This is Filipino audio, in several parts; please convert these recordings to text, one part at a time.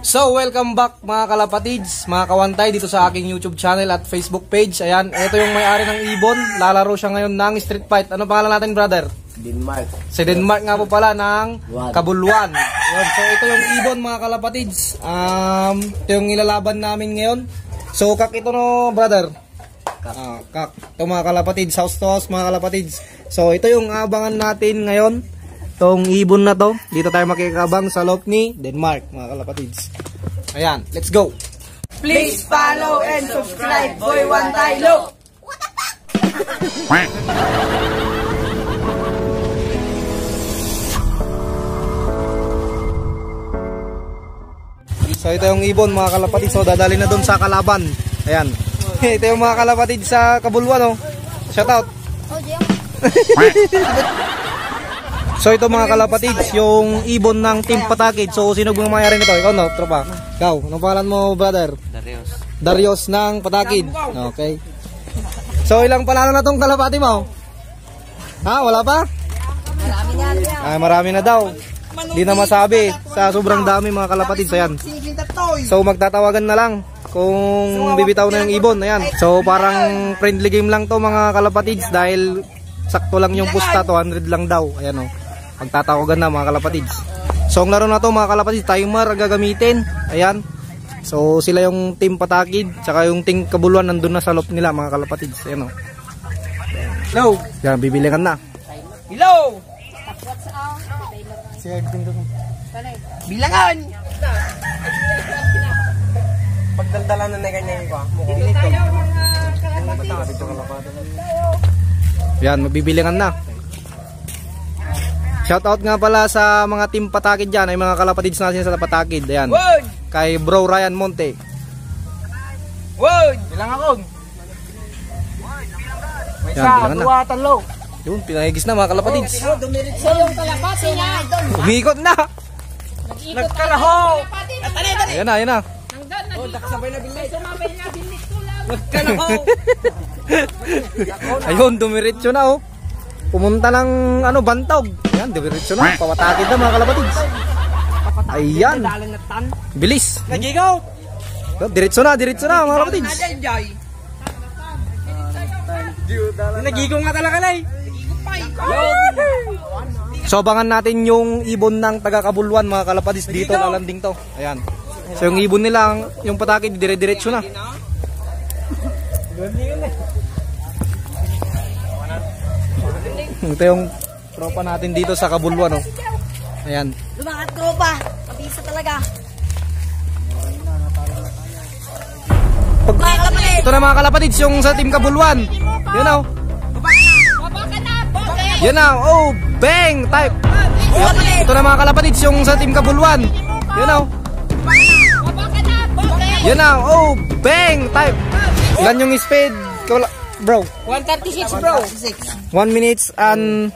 So, welcome back mga kalapatids, mga kawantay dito sa aking YouTube channel at Facebook page. Ayan, ito yung may-ari ng ibon. Lalaro siya ngayon ng street fight. Ano pangalan natin, brother? Denmark. Si Denmark nga po pala ng Kabuluan. Ayan, so, ito yung ibon mga kalapatids. Ito yung ilalaban namin ngayon. So, kak ito no, brother? Kak. Ito mga kalapatids, house to house mga kalapatids. So, ito yung abangan natin ngayon. Itong ibon na to, dito tayo makikabang sa loob ni Denmark, mga kalapatids. Ayan, let's go! Please follow and subscribe, Boy One Tailo! What the fuck? So ito yung ibon mga kalapatids, so dadali na dun sa kalaban. Ayan, ito yung mga kalapatids sa Kabuluan, oh. Shout out! So ito mga kalapatids, yung ibon ng Team Patakid. So sino bang mayari nito? Ikaw no, tropa. Ikaw, anong pangalan mo, brother? Darius ng Patakid. Okay. So ilang panalo na tong kalapati mo? Ha, wala pa? Marami na. Ay, marami na daw. Hindi na masabi sa sobrang dami mga kalapatids. Ayan. So magtatawagan na lang kung bibitaw na yung ibon. Ayan. So parang friendly game lang to mga kalapatids dahil sakto lang yung pusta, 200 lang daw. Ayan o. Magtatawagan na mga kalapatids. So ang laro na to mga kalapatids, timer gagamitin. Ayan. So sila yung Team Patakid, tsaka yung Team Kabuluan nandun na sa loob nila mga kalapatids. Ayan o. Hello. Yan, bibilikan na. Hello! Bilangan! Pagdaldalan na ganyan ko. Yan, magbibilingan na. Shoutout nga pala sa mga Team Patakid dyan, ay mga kalapatids natin sa Patakid. Ayan. Wood! Kay Bro Ryan Monte. Wood! Bilang ako. May Yan, isa, bilangan na. dua, talo. Yun, pinahigis na mga kalapatids. Dumiritso yung kalapati niya. Umikot na. Nagkalaho! Ayan na, ayan na. Oh, nakasabay na bilis. Sumabay na bilis ko lang. Nagkalaho! Ayun, dumiretso na oh. Pumunta ng ano, Bantog. Ayan, dumiretso na. Pawatakid na mga kalapatids. Ayan. Bilis. Nagigaw! Diretso na mga kalapatids. Nagigaw nga talaga na eh. So abangan natin yung ibon ng taga Kabuluan mga kalapatids dito, lalanding to. Ayan. So yung ibon nila, yung Patakid, dire-diretso na. Ito yung tropa natin dito sa Kabuluan, oh. Ayan. Lumangat tropa. Kabisa talaga. Ito na mga kalapatids, yung sa Team Kabuluan. Yun oh. Yun na, oh, bang, type. Ito na mga kalapatids, yung sa Team Kabuluan. Yun oh. Yun na, oh, bang, type. Ilan yung speed, bro? 136 bro. 1 minutes and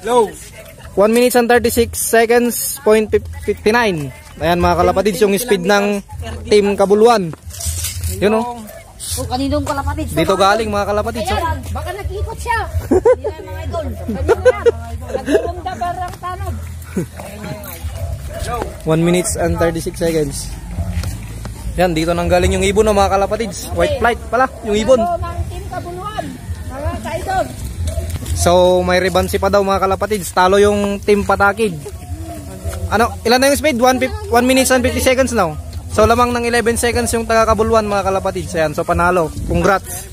1 minutes and 36 seconds .59. Ayan mga kalapatids, yung speed ng Team Kabuluan. Yun oh. Oh, kaninong kalapatid? Dito galing mga kalapatids. Oh. Baka nag-ikot siya. Hindi na mga idol. Nagulong da barang tanod. 1 minutes and 36 seconds. Yan, dito nang galing yung ibon ng mga kalapatids. White flight pala, yung ibon. Team Kabuluan, mga ka-idol. So, may rebansi pa daw mga kalapatids. Talo yung Team Patakid. Ano, ilan na yung speed? 1 minutes and 50 seconds now. So, lamang ng 11 seconds yung taga Kabuluan mga kalapatids. Ayan, so panalo. Congrats.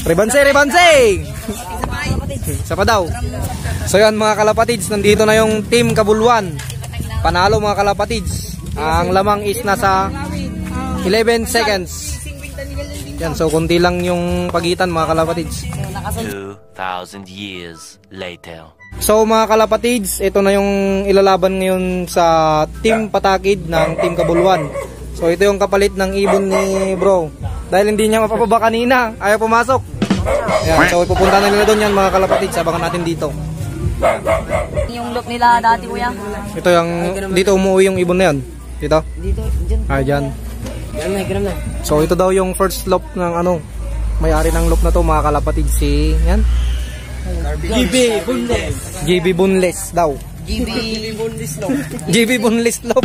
Rebansi! Isa pa daw. So, yan mga kalapatids. Nandito na yung Team Kabuluan. Panalo mga kalapatids. Ang lamang is nasa 11 seconds. Yan, so kunti lang yung pagitan mga kalapatids. 2,000 years later. So mga kalapatids, ito na yung ilalaban ngayon sa Team Patakid ng Team Kabuluan. So ito yung kapalit ng ibon ni bro. Dahil hindi niya mapapaba kanina, ayaw pumasok. Ayan, so ipupunta na nila doon yan mga kalapatids. Abangan natin dito. Yung look nila dati kuya. Ito yung, dito umuwi yung ibon na yan. Dito? Dito, dyan. Ah, dyan. Ganun na. So ito daw yung first loop ng ano, may-ari ng loop na to mga kalapatids, si yan. GB Bunles. GB Bunles daw. GB Bunles no. GB Bunles loop.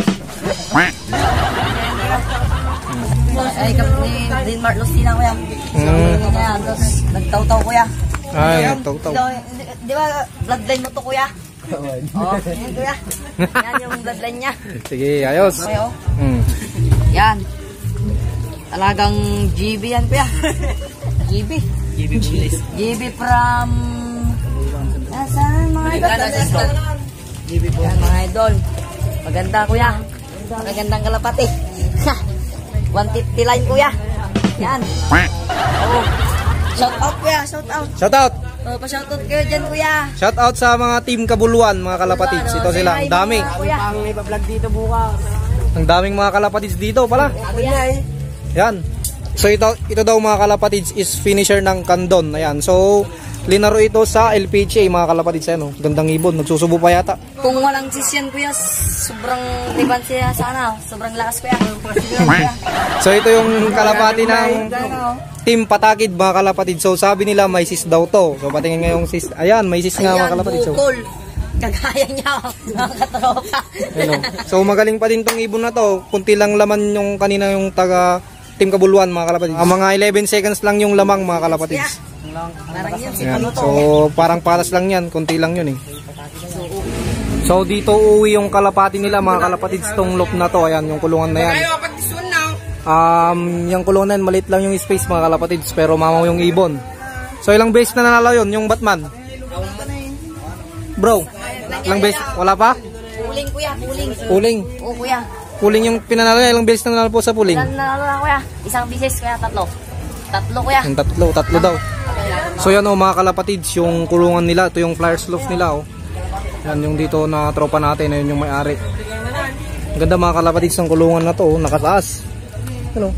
Ay, Green Mart Lucina, kuya. Kaya, nagtaw-taw, kuya. Ay, nagtaw-taw. Di ba, bloodline mo to, kuya? Oo, yan, kuya. Yan yung bloodline niya. Sige, ayos. Okay, oh. Yan. Talagang GB yan, kuya. GB. GB from... Nasaan mga idol? GB po. Yan, mga idol. Maganda, kuya. Magandang kalapati. 150 line, kuya. Yan. Oh. Shout out, kuya. Shout out. Shout out. Oh, pa-shout out kayo dyan, kuya. Shout out sa mga team Kabuluan, mga kalapatids. Ito sila, ang dami. May pa-vlog dito bukas. Ang daming mga kalapatids dito pala. Yan. So ito daw mga kalapatids is finisher ng Kandon. Ayan. So linaro ito sa LPGA mga kalapatids. Ano? Gandang ibon. Nagsusubo pa yata. Kung walang sis yan, kuya, sobrang riban siya sana. Sobrang lakas, kuya. So ito yung kalapati ng Team Patakid mga kalapatids. So sabi nila may sis daw to. So patingin nga yung sis. Ayan, may sis nga mga kalapatids. So, kagaya niya, mga katropa. ano? So magaling pa din tong ibon na to. Kunti lang laman yung kanina yung taga Team Kabuluan mga kalapatids. Mga 11 seconds lang yung lamang mga kalapatids. Parang yun, si Ayan. Paluto. So parang palas lang yan. Kunti lang yun eh. So dito uwi yung kalapati nila mga kalapatids tong loop na to. Ayan yung kulungan na yan. Yung kulungan na yan, maliit lang yung space mga kalapatids. Pero mamaw yung ibon. So ilang base na nanalo yun yung Batman? Bro, ilang base? Wala pa? Puling, kuya, puling. Puling. Oo, kuya. Puling yung pinanalo niya. Ilang base na nanalo po sa puling? Nanalo na, kuya. Isang bisis, kuya, tatlo. Tatlo, kuya. Yung tatlo daw. So yan o mga kalapatids, yung kulungan nila. Ito yung Flyers Loft nila o. Yan yung dito na tropa natin. Ayun yung may-ari. Ang ganda mga kalapatids ng kulungan na to. Nakataas. Hello.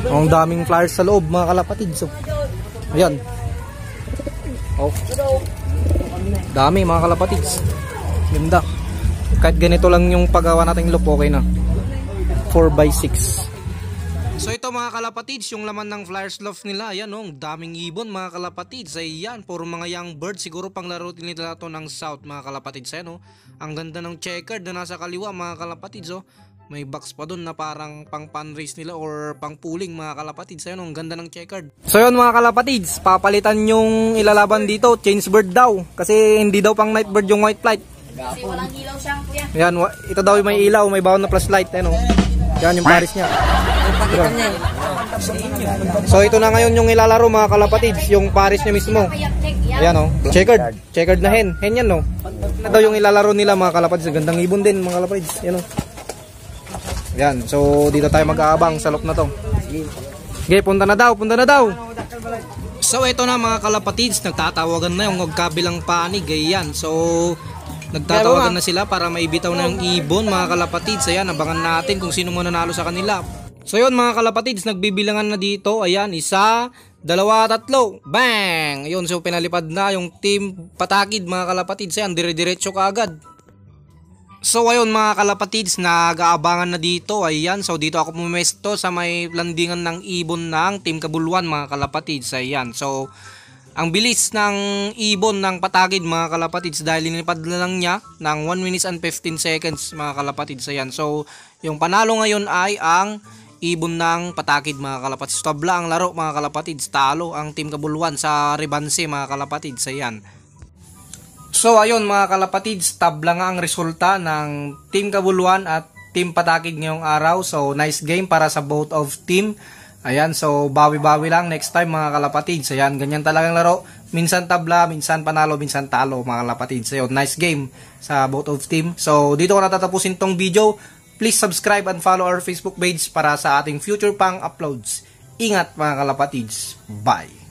Ang daming flyers sa loob mga kalapatids. So, ayan. Oh. Dami mga kalapatids. Ganda. Kahit ganito lang yung paggawa nating loop, okay na. 4x6. So ito mga kalapatids, yung laman ng Flyers Loft nila. Ayan o, daming ibon mga kalapatids. Ayan, puro mga young bird. Siguro pang laro nila ito ng South mga kalapatids. Ayan o, ang ganda ng checkered na nasa kaliwa mga kalapatids o. May box pa dun na parang pang pan-race nila or pang pooling mga kalapatids. Ayan o, ang ganda ng checkered. So yun mga kalapatids, papalitan yung ilalaban dito. Change bird daw. Kasi hindi daw pang night bird yung white flight. Kasi walang ilaw siya, kuya. Ayan, ito daw yung may ilaw, may baon na flashlight. Ayan o, yan yung paris niya. Pagitan niya eh. So ito na ngayon yung ilalaro mga kalapatids, yung paris niya mismo. Ayan o, checkered. Checkered na hen. Hen yan o. Na daw yung ilalaro nila mga kalapatids. Gandang ibon din mga kalapatids. Ayan o. Ayan, so dito tayo mag-aabang sa loop na to. Okay, punta na daw, punta na daw. So ito na mga kalapatids, nagtatawagan na yung magkabilang panig. Ayan, so nagtatawagan na sila para maibitaw na yung ibon mga kalapatids. Ayan, abangan natin kung sino mananalo sa kanila. So yun mga kalapatids, nagbibilangan na dito. Ayan, 1, 2, 3. Bang! Ayun, so pinalipad na yung Team Patakid mga kalapatids. Ayan, dire-diretso ka agad. So ayun mga kalapatids, nag-aabangan na dito. Ayan, so dito ako pumesto sa may landingan ng ibon ng Team Kabuluan mga kalapatids. Ayan, so ang bilis ng ibon ng Patakid mga kalapatids dahil linipad na lang niya ng 1 minutes and 15 seconds mga kalapatids. Ayan, so yung panalo ngayon ay ang ibon ng Patakid mga kalapatids. Tabla ang laro mga kalapatids, talo ang Team Kabuluan sa Ribanse mga kalapatids. Ayan. So ayun mga kalapatids, tabla nga ang resulta ng Team Kabuluan at Team Patakid ngayong araw. So nice game para sa both of team. Ayan, so bawi-bawi lang next time mga kalapatids. Ayan, ganyan talagang laro. Minsan tabla, minsan panalo, minsan talo mga kalapatids. Ayun, nice game sa both of team. So dito ko natatapusin tong video. Please subscribe and follow our Facebook page para sa ating future pang uploads. Ingat mga kalapatids. Bye!